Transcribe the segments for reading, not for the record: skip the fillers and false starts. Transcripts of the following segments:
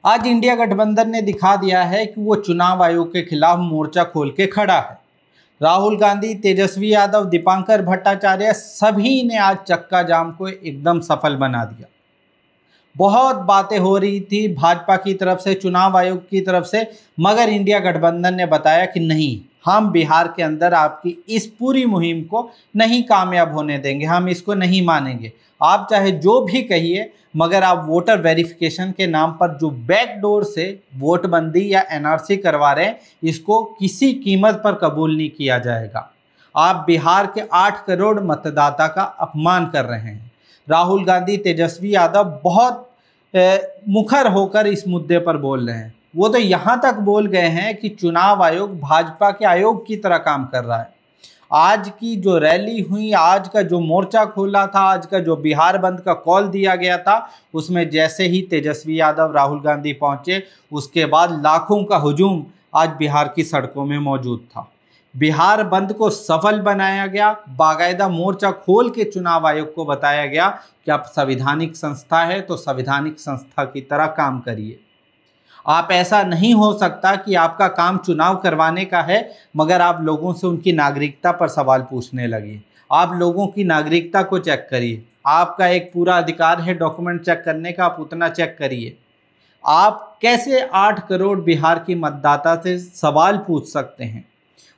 आज इंडिया गठबंधन ने दिखा दिया है कि वो चुनाव आयोग के खिलाफ मोर्चा खोल के खड़ा है। राहुल गांधी, तेजस्वी यादव, दीपांकर भट्टाचार्य सभी ने आज चक्का जाम को एकदम सफल बना दिया। बहुत बातें हो रही थी भाजपा की तरफ से, चुनाव आयोग की तरफ से, मगर इंडिया गठबंधन ने बताया कि नहीं, हम बिहार के अंदर आपकी इस पूरी मुहिम को नहीं कामयाब होने देंगे, हम इसको नहीं मानेंगे। आप चाहे जो भी कहिए, मगर आप वोटर वेरिफिकेशन के नाम पर जो बैकडोर से वोटबंदी या एनआरसी करवा रहे हैं, इसको किसी कीमत पर कबूल नहीं किया जाएगा। आप बिहार के 8 करोड़ मतदाता का अपमान कर रहे हैं। राहुल गांधी, तेजस्वी यादव बहुत मुखर होकर इस मुद्दे पर बोल रहे हैं। वो तो यहाँ तक बोल गए हैं कि चुनाव आयोग भाजपा के आयोग की तरह काम कर रहा है। आज की जो रैली हुई, आज का जो मोर्चा खोला था, आज का जो बिहार बंद का कॉल दिया गया था, उसमें जैसे ही तेजस्वी यादव, राहुल गांधी पहुंचे, उसके बाद लाखों का हुजूम आज बिहार की सड़कों में मौजूद था। बिहार बंद को सफल बनाया गया। बाकायदा मोर्चा खोल के चुनाव आयोग को बताया गया कि आप संवैधानिक संस्था है तो संवैधानिक संस्था की तरह काम करिए। आप ऐसा नहीं हो सकता कि आपका काम चुनाव करवाने का है मगर आप लोगों से उनकी नागरिकता पर सवाल पूछने लगे। आप लोगों की नागरिकता को चेक करिए। आपका एक पूरा अधिकार है डॉक्यूमेंट चेक करने का, आप उतना चेक करिए। आप कैसे 8 करोड़ बिहार की मतदाता से सवाल पूछ सकते हैं?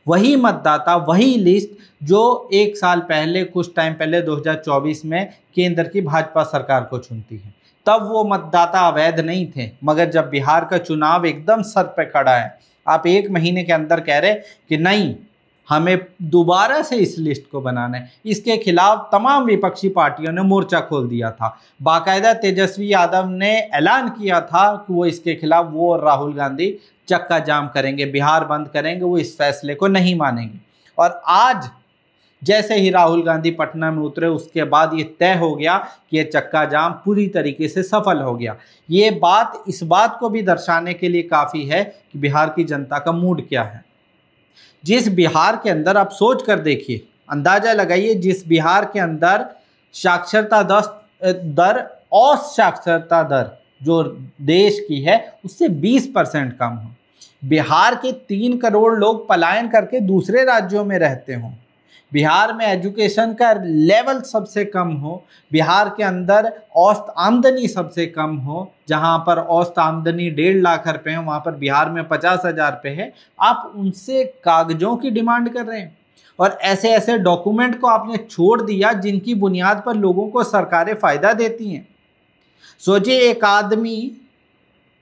वही मतदाता, वही लिस्ट जो एक साल पहले, कुछ टाइम पहले 2024 में केंद्र की भाजपा सरकार को चुनती है। तब वो मतदाता अवैध नहीं थे, मगर जब बिहार का चुनाव एकदम सर पे खड़ा है, आप 1 महीने के अंदर कह रहे कि नहीं, हमें दोबारा से इस लिस्ट को बनाना है। इसके खिलाफ तमाम विपक्षी पार्टियों ने मोर्चा खोल दिया था। बाकायदा तेजस्वी यादव ने ऐलान किया था कि वो इसके खिलाफ, वो और राहुल गांधी चक्का जाम करेंगे, बिहार बंद करेंगे, वो इस फैसले को नहीं मानेंगे। और आज जैसे ही राहुल गांधी पटना में उतरे, उसके बाद ये तय हो गया कि ये चक्का जाम पूरी तरीके से सफल हो गया। ये बात इस बात को भी दर्शाने के लिए काफ़ी है कि बिहार की जनता का मूड क्या है। जिस बिहार के अंदर आप सोच कर देखिए, अंदाज़ा लगाइए, जिस बिहार के अंदर साक्षरता दर, औसत साक्षरता दर जो देश की है उससे 20% कम हो, बिहार के 3 करोड़ लोग पलायन करके दूसरे राज्यों में रहते हों, बिहार में एजुकेशन का लेवल सबसे कम हो, बिहार के अंदर औसत आमदनी सबसे कम हो, जहां पर औसत आमदनी 1.5 लाख रुपए है, वहां पर बिहार में 50,000 रुपये है। आप उनसे कागजों की डिमांड कर रहे हैं और ऐसे ऐसे डॉक्यूमेंट को आपने छोड़ दिया जिनकी बुनियाद पर लोगों को सरकारें फ़ायदा देती हैं। सोचिए,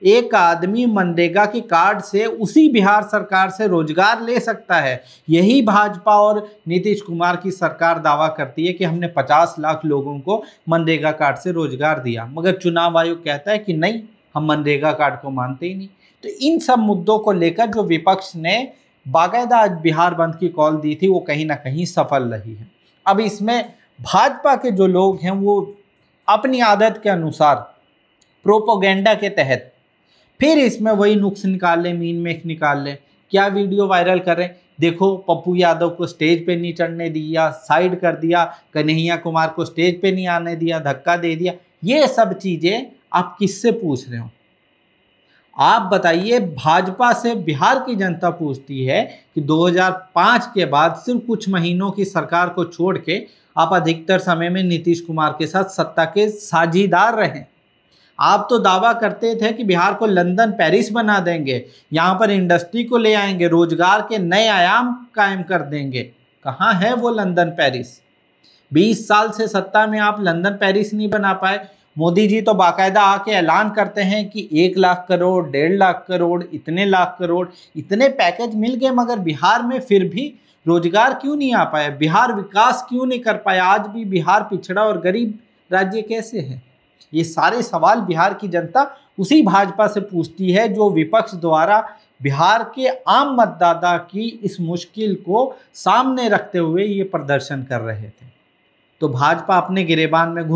एक आदमी मनरेगा के कार्ड से उसी बिहार सरकार से रोजगार ले सकता है। यही भाजपा और नीतीश कुमार की सरकार दावा करती है कि हमने 50 लाख लोगों को मनरेगा कार्ड से रोजगार दिया, मगर चुनाव आयोग कहता है कि नहीं, हम मनरेगा कार्ड को मानते ही नहीं। तो इन सब मुद्दों को लेकर जो विपक्ष ने बाकायदा आज बिहार बंद की कॉल दी थी, वो कहीं ना कहीं सफल रही है। अब इसमें भाजपा के जो लोग हैं वो अपनी आदत के अनुसार प्रोपोगेंडा के तहत फिर इसमें वही नुक्स निकाल लें, मीन मेख निकाल लें। क्या वीडियो वायरल कर रहे हैं? देखो, पप्पू यादव को स्टेज पे नहीं चढ़ने दिया, साइड कर दिया, कन्हैया कुमार को स्टेज पे नहीं आने दिया, धक्का दे दिया। ये सब चीज़ें आप किससे पूछ रहे हो? आप बताइए। भाजपा से बिहार की जनता पूछती है कि 2005 के बाद सिर्फ कुछ महीनों की सरकार को छोड़ के आप अधिकतर समय में नीतीश कुमार के साथ सत्ता के साझीदार रहे। आप तो दावा करते थे कि बिहार को लंदन, पेरिस बना देंगे, यहाँ पर इंडस्ट्री को ले आएंगे, रोजगार के नए आयाम कायम कर देंगे। कहाँ है वो लंदन, पेरिस? 20 साल से सत्ता में आप लंदन, पेरिस नहीं बना पाए। मोदी जी तो बाकायदा आके ऐलान करते हैं कि 1 लाख करोड़, 1.5 लाख करोड़, इतने लाख करोड़, इतने पैकेज मिल गए, मगर बिहार में फिर भी रोजगार क्यों नहीं आ पाया? बिहार विकास क्यों नहीं कर पाया? आज भी बिहार पिछड़ा और गरीब राज्य कैसे है? ये सारे सवाल बिहार की जनता उसी भाजपा से पूछती है जो विपक्ष द्वारा बिहार के आम मतदाता की इस मुश्किल को सामने रखते हुए ये प्रदर्शन कर रहे थे। तो भाजपा अपने गिरेबान में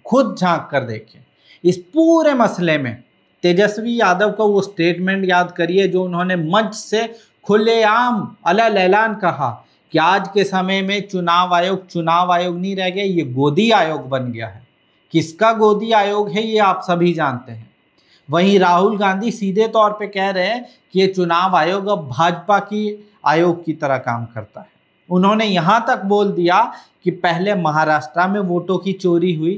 खुद झांक कर देखे। इस पूरे मसले में तेजस्वी यादव का वो स्टेटमेंट याद करिए जो उन्होंने मंच से खुलेआम अलग ऐलान कहा कि आज के समय में चुनाव आयोग नहीं रह गया, ये गोदी आयोग बन गया है। किसका गोदी आयोग है ये आप सभी जानते हैं। वहीं राहुल गांधी सीधे तौर पे कह रहे हैं कि ये चुनाव आयोग अब भाजपा की आयोग की तरह काम करता है। उन्होंने यहां तक बोल दिया कि पहले महाराष्ट्र में वोटों की चोरी हुई,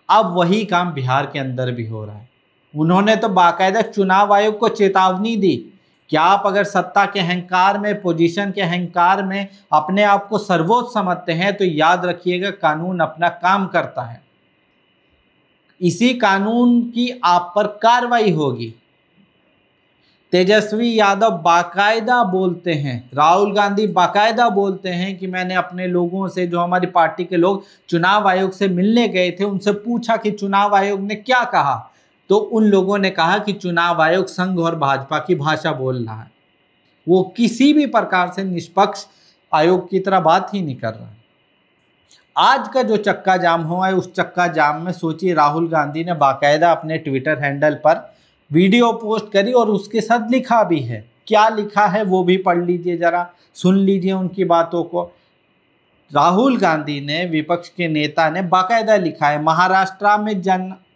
अब वही काम बिहार के अंदर भी हो रहा है। उन्होंने तो बाकायदा चुनाव आयोग को चेतावनी दी कि आप अगर सत्ता के अहंकार में, पोजीशन के अहंकार में अपने आप को सर्वोच्च समझते हैं तो याद रखिएगा कानून अपना काम करता है, इसी कानून की आप पर कार्रवाई होगी। तेजस्वी यादव बाकायदा बोलते हैं, राहुल गांधी बाकायदा बोलते हैं कि मैंने अपने लोगों से, जो हमारी पार्टी के लोग चुनाव आयोग से मिलने गए थे, उनसे पूछा कि चुनाव आयोग ने क्या कहा, तो उन लोगों ने कहा कि चुनाव आयोग संघ और भाजपा की भाषा बोल रहा है, वो किसी भी प्रकार से निष्पक्ष आयोग की तरह बात ही नहीं कर रहा है। आज का जो चक्का जाम हुआ है, उस चक्का जाम में सोचिए राहुल गांधी ने बाकायदा अपने ट्विटर हैंडल पर वीडियो पोस्ट करी और उसके साथ लिखा भी है। क्या लिखा है वो भी पढ़ लीजिए, जरा सुन लीजिए उनकी बातों को। राहुल गांधी ने, विपक्ष के नेता ने बाकायदा लिखा है, महाराष्ट्र में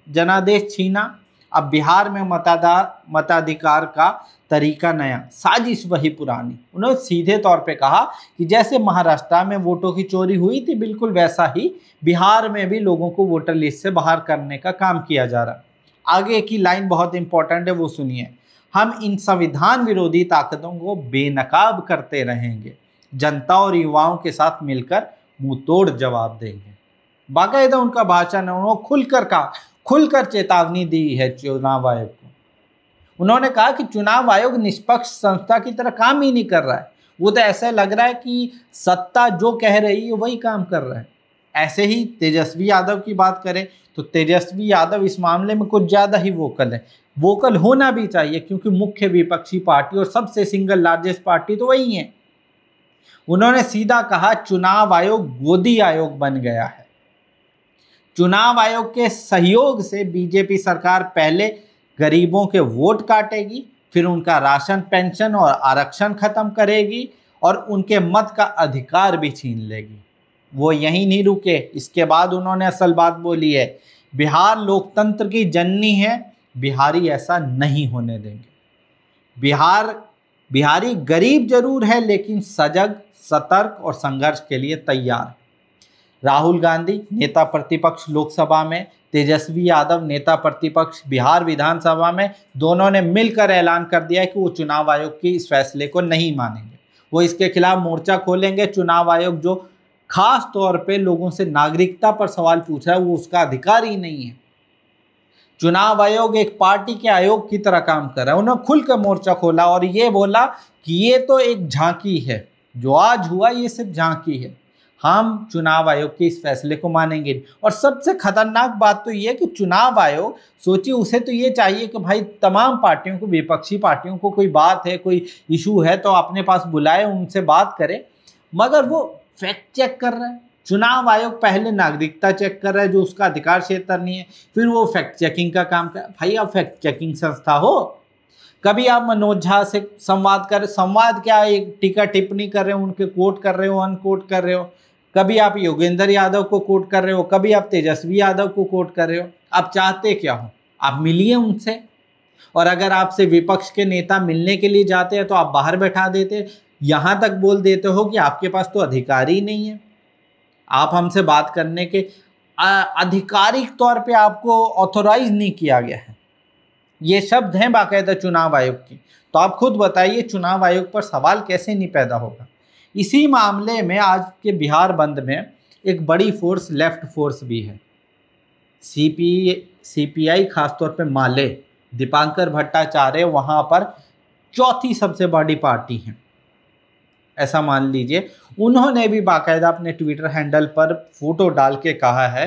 जनादेश छीना, अब बिहार में मताधिकार का तरीका नया, साजिश वही पुरानी। उन्होंने सीधे तौर पे कहा कि जैसे महाराष्ट्र में वोटों की चोरी हुई थी, बिल्कुल वैसा ही बिहार में भी लोगों को वोटर लिस्ट से बाहर करने का काम किया जा रहा। आगे की लाइन बहुत इंपॉर्टेंट है, वो सुनिए, हम इन संविधान विरोधी ताकतों को बेनकाब करते रहेंगे, जनता और युवाओं के साथ मिलकर मुंह तोड़ जवाब देंगे। बाकायदा उनका भाषण, उन्होंने खुलकर चेतावनी दी है चुनाव आयोग को। उन्होंने कहा कि चुनाव आयोग निष्पक्ष संस्था की तरह काम ही नहीं कर रहा है, वो तो ऐसा लग रहा है कि सत्ता जो कह रही है वही काम कर रहा है। ऐसे ही तेजस्वी यादव की बात करें तो तेजस्वी यादव इस मामले में कुछ ज़्यादा ही वोकल है। वोकल होना भी चाहिए, क्योंकि मुख्य विपक्षी पार्टी और सबसे सिंगल लार्जेस्ट पार्टी तो वही है। उन्होंने सीधा कहा चुनाव आयोग गोदी आयोग बन गया है। चुनाव आयोग के सहयोग से बीजेपी सरकार पहले गरीबों के वोट काटेगी, फिर उनका राशन, पेंशन और आरक्षण खत्म करेगी और उनके मत का अधिकार भी छीन लेगी। वो यहीं नहीं रुके, इसके बाद उन्होंने असल बात बोली है, बिहार लोकतंत्र की जननी है, बिहारी ऐसा नहीं होने देंगे। बिहारी गरीब जरूर है, लेकिन सजग, सतर्क और संघर्ष के लिए तैयार। राहुल गांधी नेता प्रतिपक्ष लोकसभा में, तेजस्वी यादव नेता प्रतिपक्ष बिहार विधानसभा में, दोनों ने मिलकर ऐलान कर दिया है कि वो चुनाव आयोग के इस फैसले को नहीं मानेंगे। वो इसके खिलाफ मोर्चा खोलेंगे। चुनाव आयोग जो खास तौर पे लोगों से नागरिकता पर सवाल पूछ रहा है, वो उसका अधिकार ही नहीं है। चुनाव आयोग एक पार्टी के आयोग की तरह काम कर रहा है। उन्होंने खुलकर मोर्चा खोला और ये बोला कि ये तो एक झांकी है, जो आज हुआ ये सिर्फ झांकी है, हम चुनाव आयोग के इस फैसले को मानेंगे। और सबसे खतरनाक बात तो ये है कि चुनाव आयोग, सोचिए, उसे तो ये चाहिए कि भाई तमाम पार्टियों को, विपक्षी पार्टियों को कोई बात है, कोई इशू है तो अपने पास बुलाए, उनसे बात करे, मगर वो फैक्ट चेक कर रहा है। चुनाव आयोग पहले नागरिकता चेक कर रहा है, जो उसका अधिकार क्षेत्र नहीं है, फिर वो फैक्ट चेकिंग का काम कर। भाई आप फैक्ट चेकिंग संस्था हो? कभी आप मनोज झा से संवाद कर, संवाद क्या, एक टीका टिप्पणी कर रहे हो, उनके कोट कर रहे हो, अनकोट कर रहे हो, कभी आप योगेंद्र यादव को कोट कर रहे हो, कभी आप तेजस्वी यादव को कोट कर रहे हो। आप चाहते क्या हो? आप मिलिए उनसे, और अगर आपसे विपक्ष के नेता मिलने के लिए जाते हैं तो आप बाहर बैठा देते, यहाँ तक बोल देते हो कि आपके पास तो अधिकार ही नहीं है, आप हमसे बात करने के आधिकारिक तौर पे आपको ऑथोराइज नहीं किया गया है। ये शब्द हैं बाकायदा चुनाव आयोग की। तो आप खुद बताइए चुनाव आयोग पर सवाल कैसे नहीं पैदा होगा। इसी मामले में आज के बिहार बंद में एक बड़ी फोर्स, लेफ्ट फोर्स भी है। सीपीआई खासतौर पे माले, दीपांकर भट्टाचार्य वहाँ पर चौथी सबसे बड़ी पार्टी है, ऐसा मान लीजिए। उन्होंने भी बाकायदा अपने ट्विटर हैंडल पर फोटो डाल के कहा है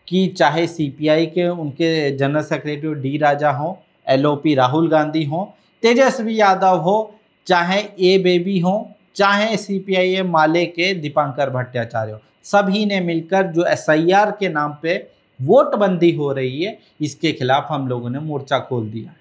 कि चाहे सीपीआई के उनके जनरल सेक्रेटरी डी राजा हो, एलओपी राहुल गांधी हो, तेजस्वी यादव हो, चाहे ए बेबी हो, चाहे सीपीआईएम माले के दीपांकर भट्टाचार्य हो, सभी ने मिलकर जो एसआईआर के नाम पे वोटबंदी हो रही है, इसके खिलाफ हम लोगों ने मोर्चा खोल दिया है।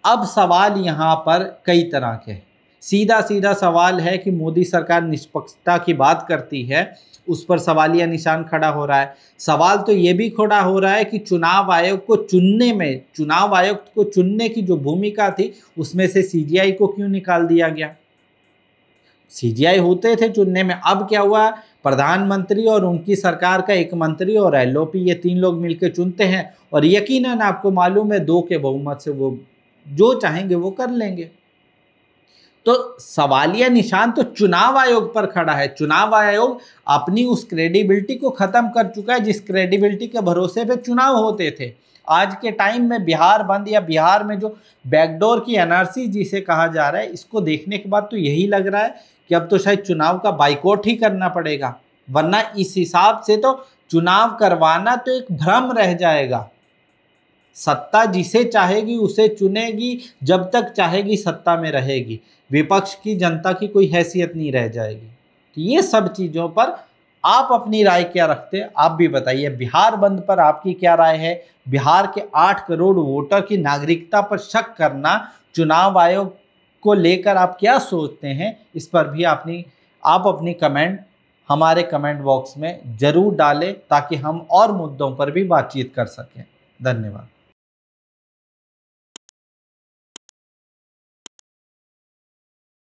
अब सवाल यहाँ पर कई तरह के हैं। सीधा सीधा सवाल है कि मोदी सरकार निष्पक्षता की बात करती है, उस पर सवालिया निशान खड़ा हो रहा है। सवाल तो ये भी खड़ा हो रहा है कि चुनाव आयोग को चुनने में, चुनाव आयुक्त को चुनने की जो भूमिका थी उसमें से सीजीआई को क्यों निकाल दिया गया। सीजीआई होते थे चुनने में, अब क्या हुआ, प्रधानमंत्री और उनकी सरकार का एक मंत्री और एलओपी, ये 3 लोग मिलकर चुनते हैं और यकीनन आपको मालूम है 2 के बहुमत से वो जो चाहेंगे वो कर लेंगे। तो सवालिया निशान तो चुनाव आयोग पर खड़ा है। चुनाव आयोग अपनी उस क्रेडिबिलिटी को खत्म कर चुका है जिस क्रेडिबिलिटी के भरोसे पे चुनाव होते थे। आज के टाइम में बिहार बंद या बिहार में जो बैकडोर की एनआरसी जिसे कहा जा रहा है, इसको देखने के बाद तो यही लग रहा है कि अब तो शायद चुनाव का बाइकआउट ही करना पड़ेगा, वरना इस हिसाब से तो चुनाव करवाना तो एक भ्रम रह जाएगा। सत्ता जिसे चाहेगी उसे चुनेगी, जब तक चाहेगी सत्ता में रहेगी, विपक्ष की, जनता की कोई हैसियत नहीं रह जाएगी। तो ये सब चीज़ों पर आप अपनी राय क्या रखते हैं, आप भी बताइए। बिहार बंद पर आपकी क्या राय है? बिहार के 8 करोड़ वोटर की नागरिकता पर शक करना, चुनाव आयोग को लेकर आप क्या सोचते हैं, इस पर भी आप अपनी कमेंट हमारे कमेंट बॉक्स में ज़रूर डालें ताकि हम और मुद्दों पर भी बातचीत कर सकें। धन्यवाद।